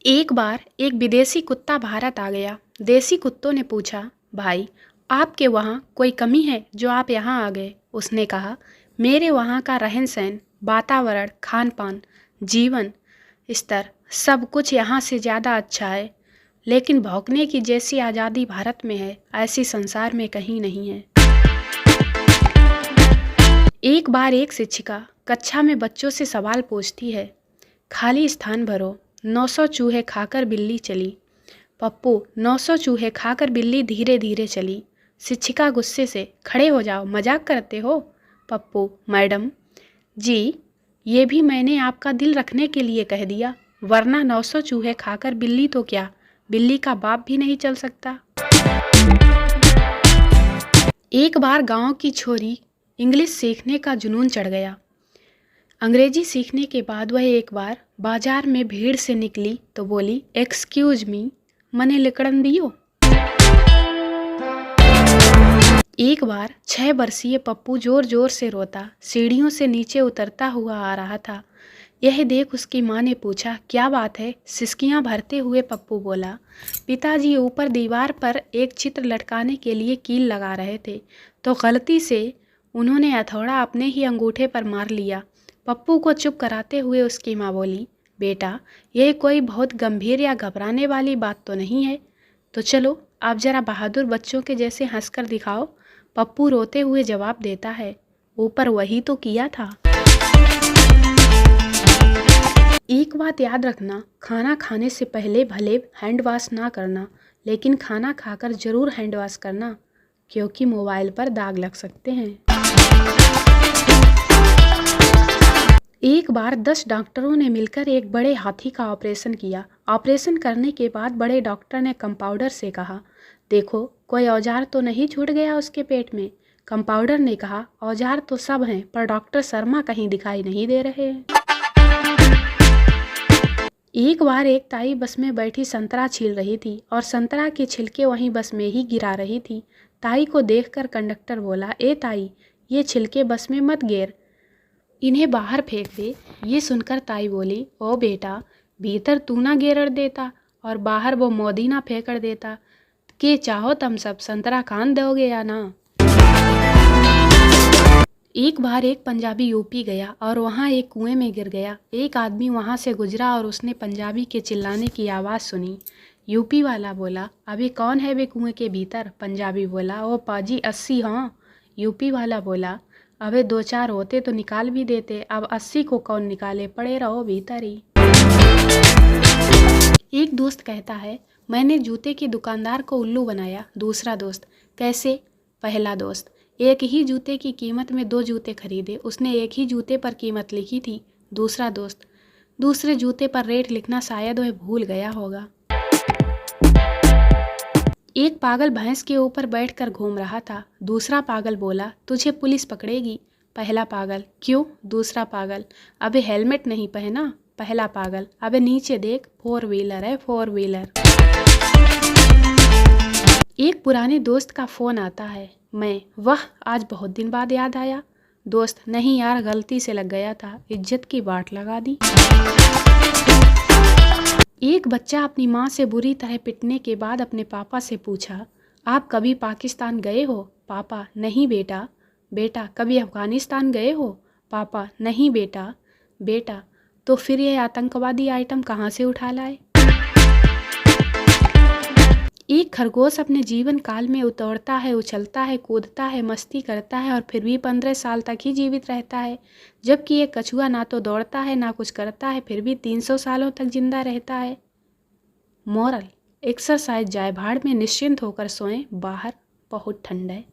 एक बार एक विदेशी कुत्ता भारत आ गया। देसी कुत्तों ने पूछा, भाई आपके वहाँ कोई कमी है जो आप यहाँ आ गए? उसने कहा, मेरे वहाँ का रहन सहन, वातावरण, खान पान, जीवन स्तर सब कुछ यहाँ से ज़्यादा अच्छा है, लेकिन भौंकने की जैसी आज़ादी भारत में है, ऐसी संसार में कहीं नहीं है। एक बार एक शिक्षिका कक्षा में बच्चों से सवाल पूछती है, खाली स्थान भरो। 900 चूहे खाकर बिल्ली चली। पप्पू, 900 चूहे खाकर बिल्ली धीरे धीरे चली। शिक्षिका गुस्से से, खड़े हो जाओ, मजाक करते हो? पप्पू, मैडम जी, ये भी मैंने आपका दिल रखने के लिए कह दिया, वरना 900 चूहे खाकर बिल्ली तो क्या, बिल्ली का बाप भी नहीं चल सकता। एक बार गांव की छोरी इंग्लिश सीखने का जुनून चढ़ गया। अंग्रेजी सीखने के बाद वह एक बार बाजार में भीड़ से निकली तो बोली, एक्सक्यूज मी, मने लिकड़न दियो। एक बार 6 वर्षीय पप्पू जोर जोर से रोता सीढ़ियों से नीचे उतरता हुआ आ रहा था। यह देख उसकी माँ ने पूछा, क्या बात है? सिसकियाँ भरते हुए पप्पू बोला, पिताजी ऊपर दीवार पर एक चित्र लटकाने के लिए कील लगा रहे थे, तो गलती से उन्होंने हथौड़ा अपने ही अंगूठे पर मार लिया। पप्पू को चुप कराते हुए उसकी माँ बोली, बेटा यह कोई बहुत गंभीर या घबराने वाली बात तो नहीं है, तो चलो आप जरा बहादुर बच्चों के जैसे हंसकर दिखाओ। पप्पू रोते हुए जवाब देता है, ऊपर वही तो किया था। एक बात याद रखना, खाना खाने से पहले भले हैंड वॉश ना करना, लेकिन खाना खाकर जरूर हैंड वॉश करना, क्योंकि मोबाइल पर दाग लग सकते हैं। एक बार 10 डॉक्टरों ने मिलकर एक बड़े हाथी का ऑपरेशन किया। ऑपरेशन करने के बाद बड़े डॉक्टर ने कंपाउंडर से कहा, देखो कोई औजार तो नहीं छूट गया उसके पेट में। कंपाउंडर ने कहा, औजार तो सब हैं, पर डॉक्टर शर्मा कहीं दिखाई नहीं दे रहे हैं। एक बार एक ताई बस में बैठी संतरा छील रही थी और संतरा के छिलके वहीं बस में ही गिरा रही थी। ताई को देखकर कंडक्टर बोला, ए ताई, ये छिलके बस में मत गिर, इन्हें बाहर फेंक दे। ये सुनकर ताई बोली, ओ बेटा, भीतर तू ना गेरड़ देता और बाहर वो मोदी ना फेंकड़ देता, के चाहो तुम सब संतरा खान दोगे या ना। एक बार एक पंजाबी यूपी गया और वहाँ एक कुएं में गिर गया। एक आदमी वहाँ से गुजरा और उसने पंजाबी के चिल्लाने की आवाज़ सुनी। यूपी वाला बोला, अभी कौन है वे कुएं के भीतर? पंजाबी बोला, ओ पाजी 80। हाँ। यूपी वाला बोला, अबे 2-4 होते तो निकाल भी देते, अब 80 को कौन निकाले, पड़े रहो भीतर ही। एक दोस्त कहता है, मैंने जूते के दुकानदार को उल्लू बनाया। दूसरा दोस्त, कैसे? पहला दोस्त, एक ही जूते की कीमत में 2 जूते खरीदे, उसने एक ही जूते पर कीमत लिखी थी। दूसरा दोस्त, दूसरे जूते पर रेट लिखना शायद वह भूल गया होगा। एक पागल भैंस के ऊपर बैठकर घूम रहा था। दूसरा पागल बोला, तुझे पुलिस पकड़ेगी। पहला पागल, क्यों? दूसरा पागल, अबे हेलमेट नहीं पहना। पहला पागल, अबे नीचे देख, 4 व्हीलर है, 4 व्हीलर। एक पुराने दोस्त का फोन आता है, मैं, वाह आज बहुत दिन बाद याद आया। दोस्त, नहीं यार, गलती से लग गया था, इज्जत की बाट लगा दी। एक बच्चा अपनी माँ से बुरी तरह पिटने के बाद अपने पापा से पूछा, आप कभी पाकिस्तान गए हो? पापा, नहीं बेटा। बेटा, कभी अफगानिस्तान गए हो? पापा, नहीं बेटा। बेटा, तो फिर ये आतंकवादी आइटम कहाँ से उठा लाए? एक खरगोश अपने जीवन काल में उतरता है, उछलता है, कूदता है, मस्ती करता है और फिर भी 15 साल तक ही जीवित रहता है, जबकि एक कछुआ ना तो दौड़ता है ना कुछ करता है, फिर भी 300 सालों तक जिंदा रहता है। मोरल, एक्सरसाइज जाए भाड़ में, निश्चिंत होकर सोएं, बाहर बहुत ठंड है।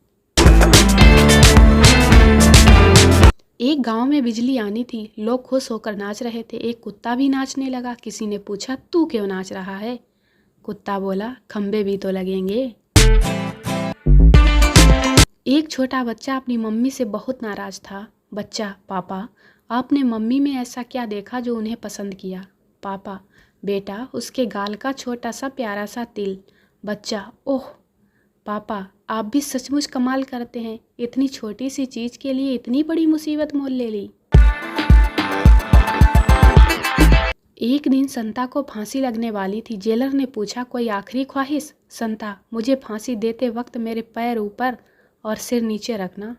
एक गांव में बिजली आनी थी, लोग खुश होकर नाच रहे थे। एक कुत्ता भी नाचने लगा। किसी ने पूछा, तू क्यों नाच रहा है? कुत्ता बोला, खंबे भी तो लगेंगे। एक छोटा बच्चा अपनी मम्मी से बहुत नाराज था। बच्चा, पापा, आपने मम्मी में ऐसा क्या देखा जो उन्हें पसंद किया? पापा, बेटा, उसके गाल का छोटा सा प्यारा सा तिल। बच्चा, ओह पापा, आप भी सचमुच कमाल करते हैं, इतनी छोटी सी चीज के लिए इतनी बड़ी मुसीबत मोल ले ली। एक दिन संता को फांसी लगने वाली थी। जेलर ने पूछा, कोई आखिरी ख्वाहिश? संता, मुझे फांसी देते वक्त मेरे पैर ऊपर और सिर नीचे रखना।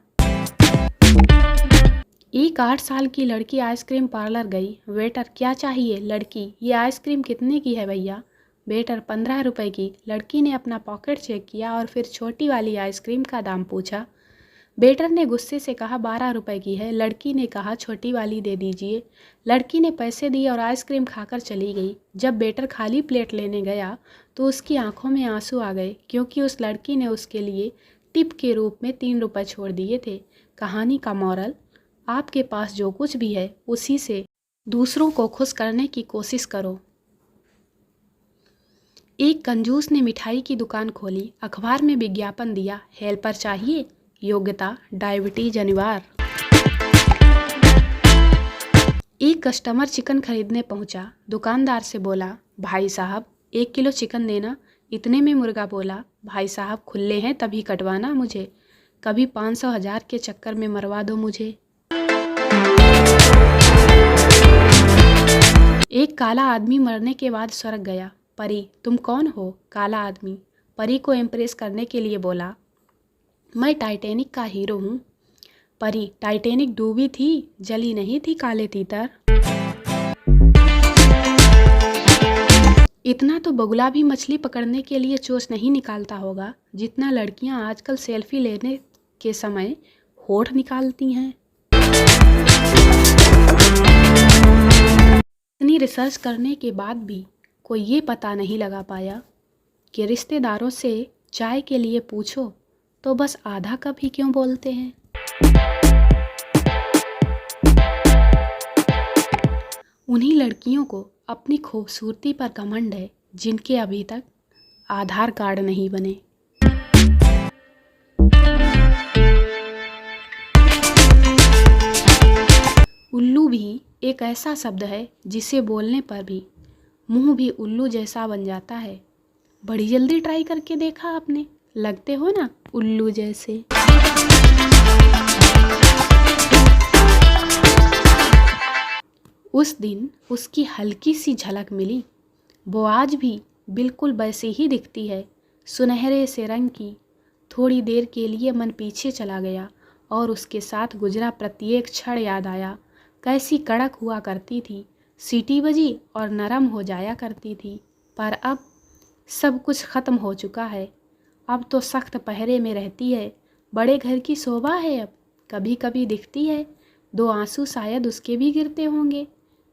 एक 8 साल की लड़की आइसक्रीम पार्लर गई। वेटर, क्या चाहिए? लड़की, ये आइसक्रीम कितने की है भैया? वेटर, 15 रुपए की। लड़की ने अपना पॉकेट चेक किया और फिर छोटी वाली आइसक्रीम का दाम पूछा। वेटर ने गुस्से से कहा, 12 रुपए की है। लड़की ने कहा, छोटी वाली दे दीजिए। लड़की ने पैसे दिए और आइसक्रीम खाकर चली गई। जब वेटर खाली प्लेट लेने गया तो उसकी आंखों में आंसू आ गए, क्योंकि उस लड़की ने उसके लिए टिप के रूप में 3 रुपए छोड़ दिए थे। कहानी का मॉरल, आपके पास जो कुछ भी है उसी से दूसरों को खुश करने की कोशिश करो। एक कंजूस ने मिठाई की दुकान खोली। अखबार में विज्ञापन दिया, हेल्पर चाहिए, योग्यता डायबिटीज अनिवार्य। एक कस्टमर चिकन खरीदने पहुंचा। दुकानदार से बोला, भाई साहब 1 किलो चिकन देना। इतने में मुर्गा बोला, भाई साहब खुले हैं तभी कटवाना मुझे, कभी 500,000 के चक्कर में मरवा दो मुझे। एक काला आदमी मरने के बाद स्वर्ग गया। परी, तुम कौन हो? काला आदमी परी को इम्प्रेस करने के लिए बोला, मैं टाइटैनिक का हीरो हूँ। परी, टाइटैनिक डूबी थी, जली नहीं थी काले तीतर। इतना तो बगुला भी मछली पकड़ने के लिए चोंच नहीं निकालता होगा जितना लड़कियां आजकल सेल्फी लेने के समय होठ निकालती हैं। इतनी रिसर्च करने के बाद भी कोई ये पता नहीं लगा पाया कि रिश्तेदारों से चाय के लिए पूछो तो बस आधा कप ही क्यों बोलते हैं। उन्हीं लड़कियों को अपनी खूबसूरती पर घमंड है जिनके अभी तक आधार कार्ड नहीं बने। उल्लू भी एक ऐसा शब्द है जिसे बोलने पर भी मुंह भी उल्लू जैसा बन जाता है। बड़ी जल्दी ट्राई करके देखा आपने, लगते हो ना उल्लू जैसे। उस दिन उसकी हल्की सी झलक मिली। वो आज भी बिल्कुल वैसी ही दिखती है, सुनहरे से रंग की। थोड़ी देर के लिए मन पीछे चला गया और उसके साथ गुजरा प्रत्येक क्षण याद आया। कैसी कड़क हुआ करती थी, सीटी बजी और नरम हो जाया करती थी। पर अब सब कुछ ख़त्म हो चुका है। अब तो सख्त पहरे में रहती है। बड़े घर की शोभा है अब। कभी कभी दिखती है, 2 आंसू शायद उसके भी गिरते होंगे।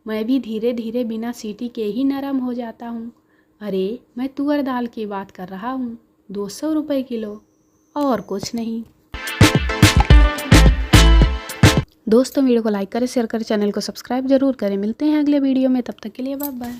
मैं भी धीरे धीरे बिना सीटी के ही नरम हो जाता हूँ। अरे, मैं तुअर दाल की बात कर रहा हूँ, 200 रुपये किलो, और कुछ नहीं। दोस्तों, वीडियो को लाइक करें, शेयर करें, चैनल को सब्सक्राइब जरूर करें। मिलते हैं अगले वीडियो में, तब तक के लिए बाय बाय।